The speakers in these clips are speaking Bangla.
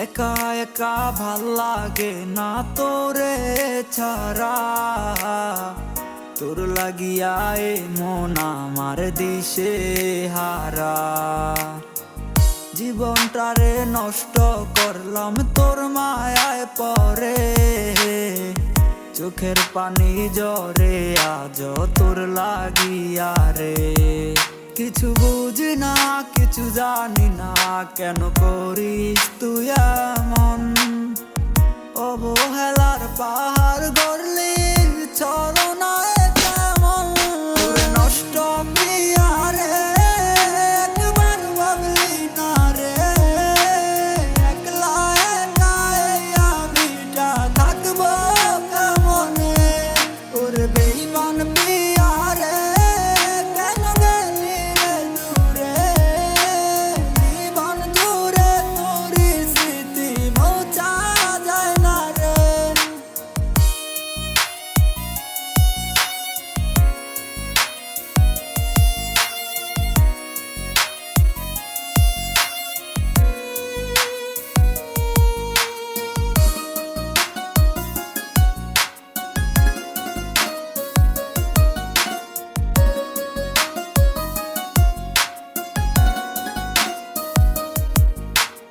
একা একা ভাল লাগে না তোরে ছাড়া, তোর লাগিয়া এ মন আমার দিশে হারা। জীবনটারে নষ্ট করলাম তোর মায়ায় পরে, চোখের পানি জরে আজ তোর লাগিয়া রে। কিছু বুঝি না কিছু জানি না, কেন করিস তুই এমন? অবহেলার পাহাড় গড়লি ছলনায় কেমন? তোরে নষ্ট প্রিয়া রে, একবার ভাবলি না রে, একলা একা এই আমিটা থাকবো কেমনে? ওরে বেঈমান প্রিয়া রে, কেন গেলি রে দূরে? জীবন জুড়ে তোরই স্মৃতি মোছা যায় না রে।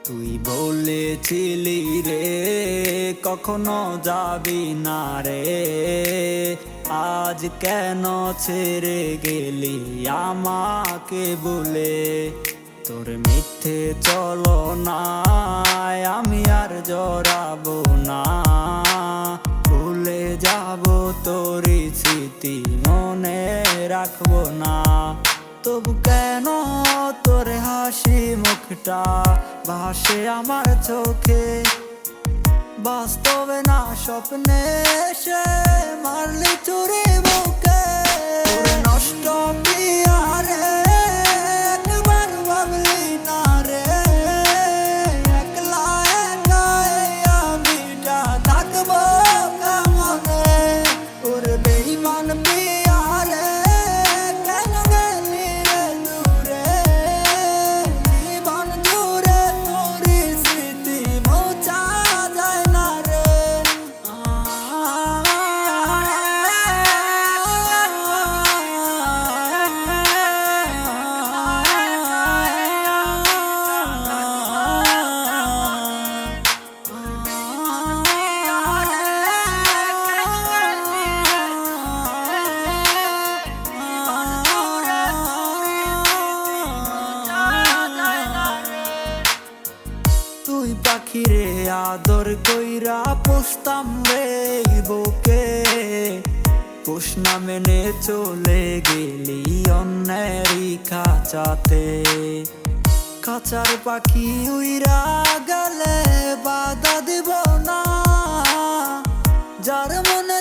তুই বলেছিলি রে কখনো যাবি না রে, আজ কেন ছেড়ে গেলি আমাকে বলে? তোর মিথ্যে চলো না আমি আর জড়াবো না, ভুলে যাবো তোরই স্মৃতি মনে রাখবো না। তবু কেন তোর হাসি মুখটা ভাসে আমার চোখে? বাস্তবে না স্বপ্নে সে মারলি চুরি বুকে। তোরে নষ্ট প্রিয়া রে, একবার ভাবলি না রে, একলা একা এই আমিটা থাকবো কেমনে? তোরে বেঈমান প্রিয়া রে, কেন গেলি রে দূরে? জীবন জুড়ে তোরই স্মৃতি মোছা যায় না রে। তুই পাখিরে আদর কইরা পুষতাম রে বুকে, পোষ না মেনে চলে গেলি অন্যেরই খাঁচাতে। খাঁচার পাখি উইরা গেলে বাধা দিব না, যার মনে